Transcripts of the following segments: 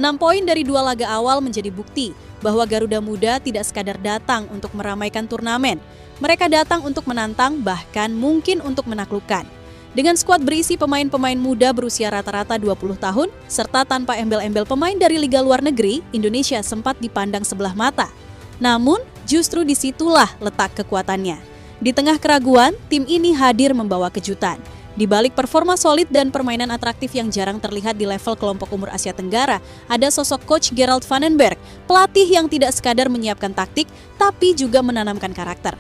6 poin dari 2 laga awal menjadi bukti bahwa Garuda Muda tidak sekadar datang untuk meramaikan turnamen. Mereka datang untuk menantang, bahkan mungkin untuk menaklukkan. Dengan skuad berisi pemain-pemain muda berusia rata-rata 20 tahun, serta tanpa embel-embel pemain dari liga luar negeri, Indonesia sempat dipandang sebelah mata. Namun, justru disitulah letak kekuatannya. Di tengah keraguan, tim ini hadir membawa kejutan. Di balik performa solid dan permainan atraktif yang jarang terlihat di level kelompok umur Asia Tenggara, ada sosok Coach Gerald Van den Berg, pelatih yang tidak sekadar menyiapkan taktik, tapi juga menanamkan karakter.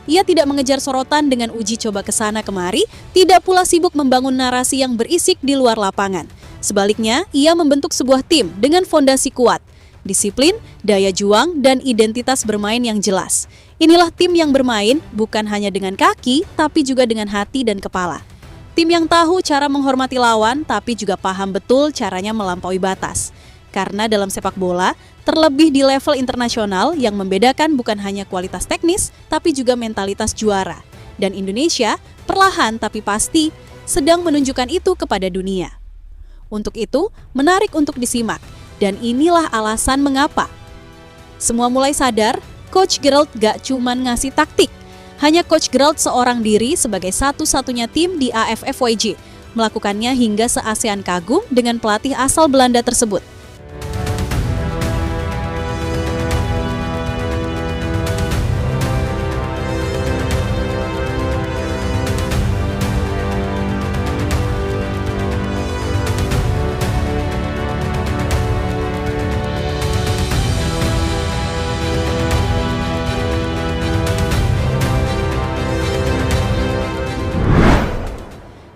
Ia tidak mengejar sorotan dengan uji coba kesana kemari, tidak pula sibuk membangun narasi yang berisik di luar lapangan. Sebaliknya, ia membentuk sebuah tim dengan fondasi kuat, disiplin, daya juang, dan identitas bermain yang jelas. Inilah tim yang bermain bukan hanya dengan kaki, tapi juga dengan hati dan kepala. Tim yang tahu cara menghormati lawan, tapi juga paham betul caranya melampaui batas. Karena dalam sepak bola, terlebih di level internasional, yang membedakan bukan hanya kualitas teknis, tapi juga mentalitas juara. Dan Indonesia, perlahan tapi pasti, sedang menunjukkan itu kepada dunia. Untuk itu, menarik untuk disimak. Dan inilah alasan mengapa. Semua mulai sadar, Coach Gerald gak cuman ngasih taktik. Hanya Coach Gerald seorang diri sebagai satu-satunya tim di AFF-YJ. Melakukannya hingga se-ASEAN kagum dengan pelatih asal Belanda tersebut.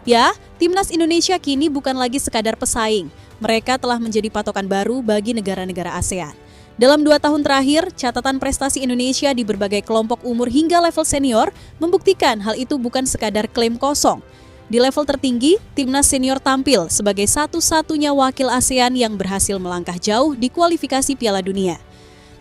Ya, Timnas Indonesia kini bukan lagi sekadar pesaing. Mereka telah menjadi patokan baru bagi negara-negara ASEAN. Dalam 2 tahun terakhir, catatan prestasi Indonesia di berbagai kelompok umur hingga level senior membuktikan hal itu bukan sekadar klaim kosong. Di level tertinggi, Timnas Senior tampil sebagai satu-satunya wakil ASEAN yang berhasil melangkah jauh di kualifikasi Piala Dunia.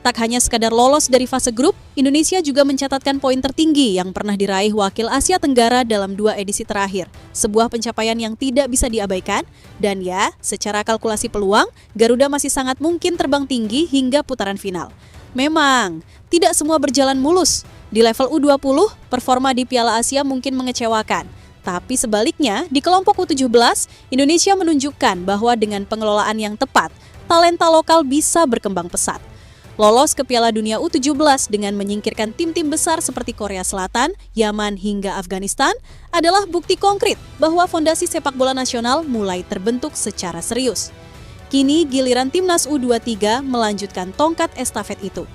Tak hanya sekadar lolos dari fase grup, Indonesia juga mencatatkan poin tertinggi yang pernah diraih wakil Asia Tenggara dalam 2 edisi terakhir. Sebuah pencapaian yang tidak bisa diabaikan, dan ya, secara kalkulasi peluang, Garuda masih sangat mungkin terbang tinggi hingga putaran final. Memang, tidak semua berjalan mulus. Di level U20, performa di Piala Asia mungkin mengecewakan. Tapi sebaliknya, di kelompok U17, Indonesia menunjukkan bahwa dengan pengelolaan yang tepat, talenta lokal bisa berkembang pesat. Lolos ke Piala Dunia U17 dengan menyingkirkan tim-tim besar seperti Korea Selatan, Yaman hingga Afghanistan adalah bukti konkret bahwa fondasi sepak bola nasional mulai terbentuk secara serius. Kini giliran Timnas U23 melanjutkan tongkat estafet itu.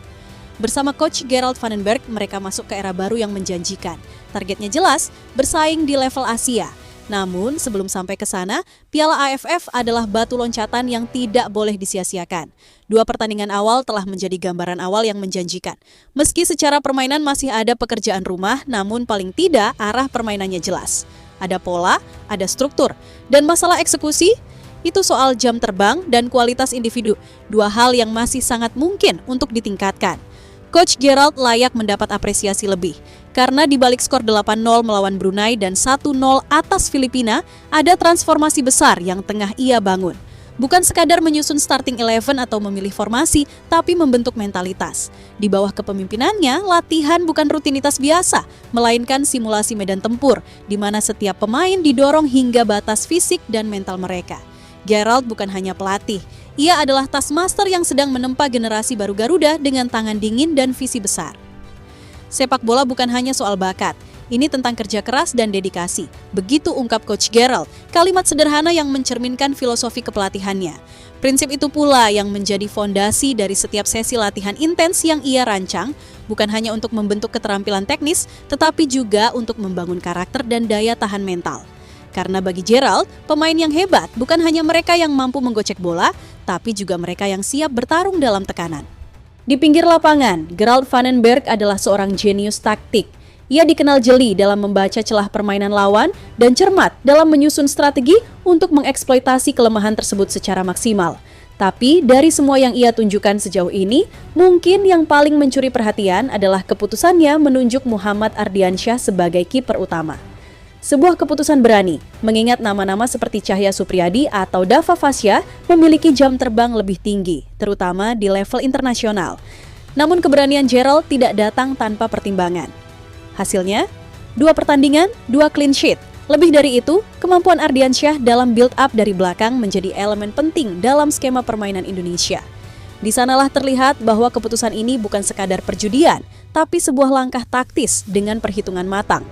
Bersama Coach Gerald Van den Berg, mereka masuk ke era baru yang menjanjikan. Targetnya jelas, bersaing di level Asia. Namun, sebelum sampai ke sana, Piala AFF adalah batu loncatan yang tidak boleh disia-siakan. 2 pertandingan awal telah menjadi gambaran awal yang menjanjikan. Meski secara permainan masih ada pekerjaan rumah, namun paling tidak arah permainannya jelas. Ada pola, ada struktur, dan masalah eksekusi, itu soal jam terbang dan kualitas individu. 2 hal yang masih sangat mungkin untuk ditingkatkan. Coach Gerald layak mendapat apresiasi lebih. Karena di balik skor 8-0 melawan Brunei dan 1-0 atas Filipina, ada transformasi besar yang tengah ia bangun. Bukan sekadar menyusun starting 11 atau memilih formasi, tapi membentuk mentalitas. Di bawah kepemimpinannya, latihan bukan rutinitas biasa, melainkan simulasi medan tempur, di mana setiap pemain didorong hingga batas fisik dan mental mereka. Gerald bukan hanya pelatih, ia adalah taskmaster yang sedang menempa generasi baru Garuda dengan tangan dingin dan visi besar. Sepak bola bukan hanya soal bakat, ini tentang kerja keras dan dedikasi. Begitu ungkap Coach Gerald, kalimat sederhana yang mencerminkan filosofi kepelatihannya. Prinsip itu pula yang menjadi fondasi dari setiap sesi latihan intens yang ia rancang, bukan hanya untuk membentuk keterampilan teknis, tetapi juga untuk membangun karakter dan daya tahan mental. Karena bagi Gerald, pemain yang hebat bukan hanya mereka yang mampu menggocek bola, tapi juga mereka yang siap bertarung dalam tekanan. Di pinggir lapangan, Gerald Van den Berg adalah seorang jenius taktik. Ia dikenal jeli dalam membaca celah permainan lawan dan cermat dalam menyusun strategi untuk mengeksploitasi kelemahan tersebut secara maksimal. Tapi dari semua yang ia tunjukkan sejauh ini, mungkin yang paling mencuri perhatian adalah keputusannya menunjuk Muhammad Ardiansyah sebagai kiper utama. Sebuah keputusan berani, mengingat nama-nama seperti Cahya Supriyadi atau Dava Fasya memiliki jam terbang lebih tinggi, terutama di level internasional. Namun keberanian Gerald tidak datang tanpa pertimbangan. Hasilnya, 2 pertandingan, 2 clean sheet. Lebih dari itu, kemampuan Ardiansyah dalam build-up dari belakang menjadi elemen penting dalam skema permainan Indonesia. Di sanalah terlihat bahwa keputusan ini bukan sekadar perjudian, tapi sebuah langkah taktis dengan perhitungan matang.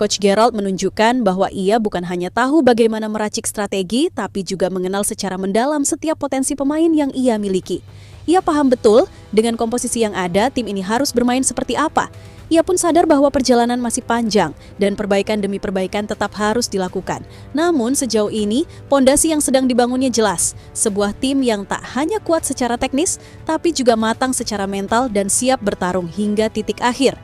Coach Gerald menunjukkan bahwa ia bukan hanya tahu bagaimana meracik strategi, tapi juga mengenal secara mendalam setiap potensi pemain yang ia miliki. Ia paham betul dengan komposisi yang ada, tim ini harus bermain seperti apa. Ia pun sadar bahwa perjalanan masih panjang dan perbaikan demi perbaikan tetap harus dilakukan. Namun sejauh ini, pondasi yang sedang dibangunnya jelas. Sebuah tim yang tak hanya kuat secara teknis, tapi juga matang secara mental dan siap bertarung hingga titik akhir.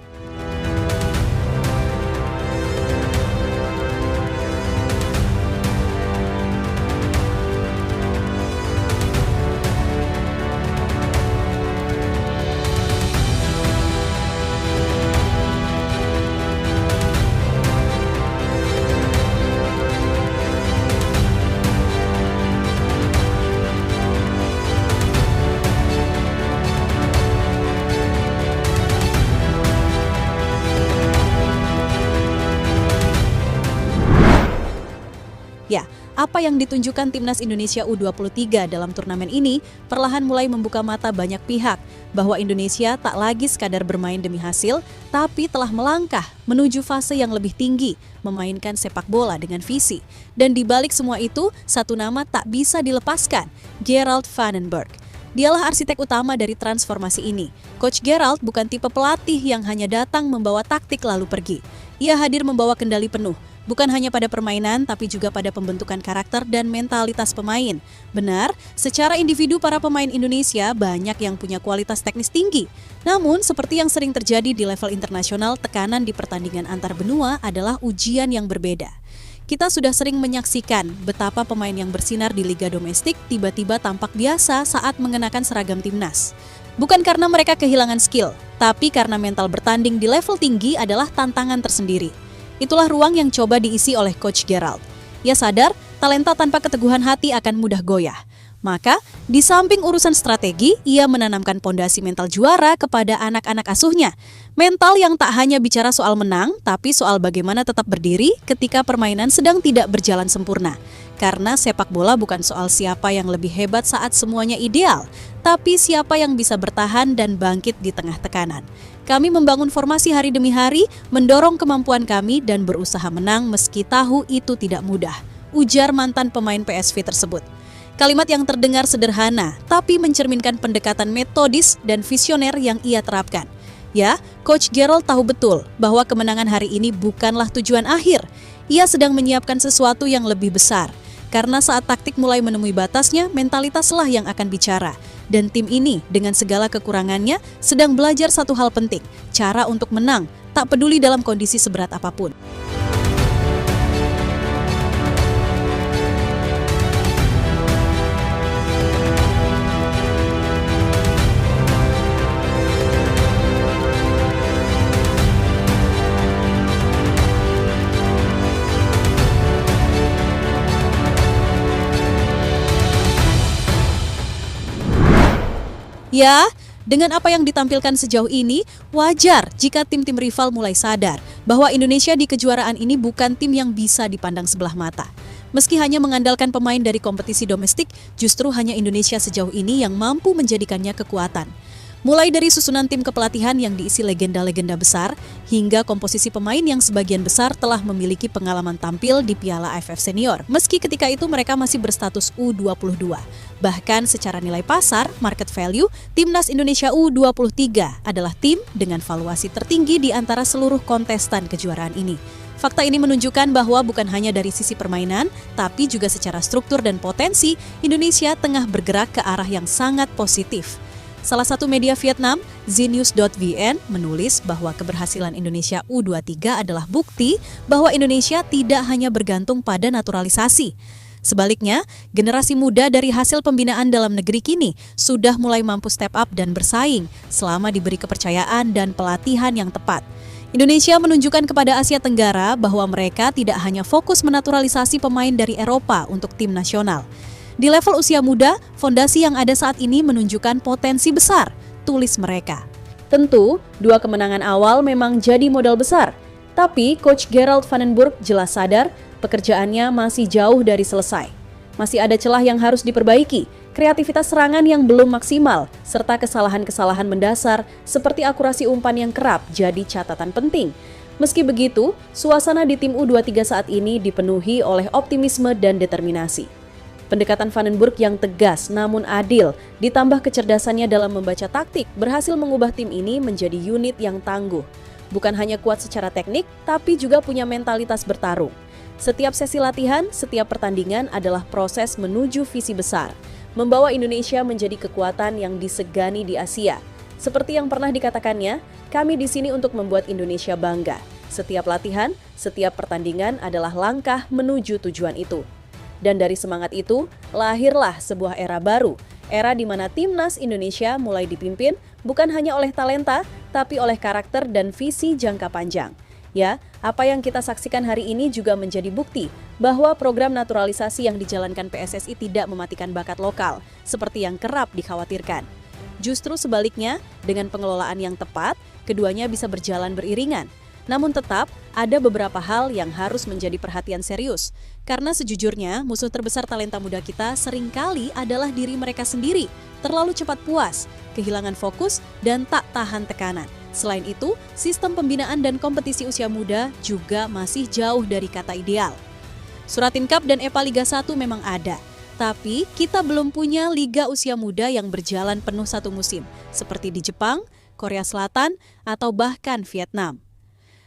Ya, apa yang ditunjukkan Timnas Indonesia U23 dalam turnamen ini perlahan mulai membuka mata banyak pihak bahwa Indonesia tak lagi sekadar bermain demi hasil, tapi telah melangkah menuju fase yang lebih tinggi, memainkan sepak bola dengan visi. Dan di balik semua itu, satu nama tak bisa dilepaskan, Gerald van den Berg. Dialah arsitek utama dari transformasi ini. Coach Gerald bukan tipe pelatih yang hanya datang membawa taktik lalu pergi. Ia hadir membawa kendali penuh. Bukan hanya pada permainan, tapi juga pada pembentukan karakter dan mentalitas pemain. Benar, secara individu para pemain Indonesia banyak yang punya kualitas teknis tinggi. Namun, seperti yang sering terjadi di level internasional, tekanan di pertandingan antar benua adalah ujian yang berbeda. Kita sudah sering menyaksikan betapa pemain yang bersinar di liga domestik tiba-tiba tampak biasa saat mengenakan seragam timnas. Bukan karena mereka kehilangan skill, tapi karena mental bertanding di level tinggi adalah tantangan tersendiri. Itulah ruang yang coba diisi oleh Coach Gerald. Ia sadar, talenta tanpa keteguhan hati akan mudah goyah. Maka, di samping urusan strategi, ia menanamkan pondasi mental juara kepada anak-anak asuhnya. Mental yang tak hanya bicara soal menang, tapi soal bagaimana tetap berdiri ketika permainan sedang tidak berjalan sempurna. Karena sepak bola bukan soal siapa yang lebih hebat saat semuanya ideal, tapi siapa yang bisa bertahan dan bangkit di tengah tekanan. Kami membangun formasi hari demi hari, mendorong kemampuan kami dan berusaha menang meski tahu itu tidak mudah, ujar mantan pemain PSV tersebut. Kalimat yang terdengar sederhana, tapi mencerminkan pendekatan metodis dan visioner yang ia terapkan. Ya, Coach Gerald tahu betul bahwa kemenangan hari ini bukanlah tujuan akhir. Ia sedang menyiapkan sesuatu yang lebih besar. Karena saat taktik mulai menemui batasnya, mentalitaslah yang akan bicara. Dan tim ini dengan segala kekurangannya sedang belajar satu hal penting, cara untuk menang, tak peduli dalam kondisi seberat apapun. Ya, dengan apa yang ditampilkan sejauh ini, wajar jika tim-tim rival mulai sadar bahwa Indonesia di kejuaraan ini bukan tim yang bisa dipandang sebelah mata. Meski hanya mengandalkan pemain dari kompetisi domestik, justru hanya Indonesia sejauh ini yang mampu menjadikannya kekuatan. Mulai dari susunan tim kepelatihan yang diisi legenda-legenda besar, hingga komposisi pemain yang sebagian besar telah memiliki pengalaman tampil di Piala AFF Senior, meski ketika itu mereka masih berstatus U22. Bahkan secara nilai pasar, market value, Timnas Indonesia U23 adalah tim dengan valuasi tertinggi di antara seluruh kontestan kejuaraan ini. Fakta ini menunjukkan bahwa bukan hanya dari sisi permainan, tapi juga secara struktur dan potensi, Indonesia tengah bergerak ke arah yang sangat positif. Salah satu media Vietnam, Znews.vn, menulis bahwa keberhasilan Indonesia U23 adalah bukti bahwa Indonesia tidak hanya bergantung pada naturalisasi. Sebaliknya, generasi muda dari hasil pembinaan dalam negeri kini sudah mulai mampu step up dan bersaing selama diberi kepercayaan dan pelatihan yang tepat. Indonesia menunjukkan kepada Asia Tenggara bahwa mereka tidak hanya fokus menaturalisasi pemain dari Eropa untuk tim nasional. Di level usia muda, fondasi yang ada saat ini menunjukkan potensi besar, tulis mereka. Tentu, 2 kemenangan awal memang jadi modal besar. Tapi Coach Gerald van den Burg jelas sadar pekerjaannya masih jauh dari selesai. Masih ada celah yang harus diperbaiki, kreativitas serangan yang belum maksimal, serta kesalahan-kesalahan mendasar seperti akurasi umpan yang kerap jadi catatan penting. Meski begitu, suasana di tim U23 saat ini dipenuhi oleh optimisme dan determinasi. Pendekatan van den Burg yang tegas namun adil, ditambah kecerdasannya dalam membaca taktik, berhasil mengubah tim ini menjadi unit yang tangguh. Bukan hanya kuat secara teknik, tapi juga punya mentalitas bertarung. Setiap sesi latihan, setiap pertandingan adalah proses menuju visi besar, membawa Indonesia menjadi kekuatan yang disegani di Asia. Seperti yang pernah dikatakannya, kami di sini untuk membuat Indonesia bangga. Setiap latihan, setiap pertandingan adalah langkah menuju tujuan itu. Dan dari semangat itu, lahirlah sebuah era baru, era di mana timnas Indonesia mulai dipimpin bukan hanya oleh talenta, tapi oleh karakter dan visi jangka panjang. Ya, apa yang kita saksikan hari ini juga menjadi bukti bahwa program naturalisasi yang dijalankan PSSI tidak mematikan bakat lokal, seperti yang kerap dikhawatirkan. Justru sebaliknya, dengan pengelolaan yang tepat, keduanya bisa berjalan beriringan. Namun tetap, ada beberapa hal yang harus menjadi perhatian serius. Karena sejujurnya, musuh terbesar talenta muda kita seringkali adalah diri mereka sendiri, terlalu cepat puas, kehilangan fokus, dan tak tahan tekanan. Selain itu, sistem pembinaan dan kompetisi usia muda juga masih jauh dari kata ideal. Suratin Cup dan EPA Liga 1 memang ada, tapi kita belum punya liga usia muda yang berjalan penuh satu musim, seperti di Jepang, Korea Selatan, atau bahkan Vietnam.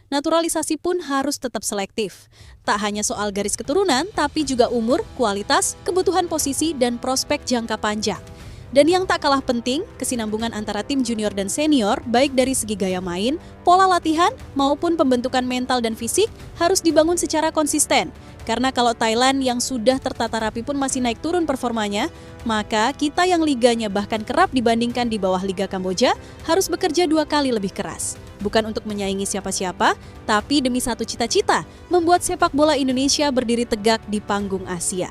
Naturalisasi pun harus tetap selektif. Tak hanya soal garis keturunan, tapi juga umur, kualitas, kebutuhan posisi, dan prospek jangka panjang. Dan yang tak kalah penting, kesinambungan antara tim junior dan senior, baik dari segi gaya main, pola latihan, maupun pembentukan mental dan fisik, harus dibangun secara konsisten. Karena kalau Thailand yang sudah tertata rapi pun masih naik turun performanya, maka kita yang liganya bahkan kerap dibandingkan di bawah Liga Kamboja harus bekerja 2 kali lebih keras. Bukan untuk menyaingi siapa-siapa, tapi demi satu cita-cita, membuat sepak bola Indonesia berdiri tegak di panggung Asia.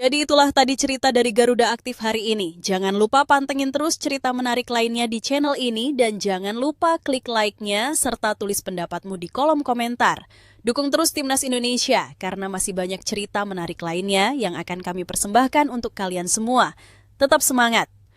Jadi itulah tadi cerita dari Garuda Aktif hari ini. Jangan lupa pantengin terus cerita menarik lainnya di channel ini dan jangan lupa klik like-nya serta tulis pendapatmu di kolom komentar. Dukung terus Timnas Indonesia karena masih banyak cerita menarik lainnya yang akan kami persembahkan untuk kalian semua. Tetap semangat!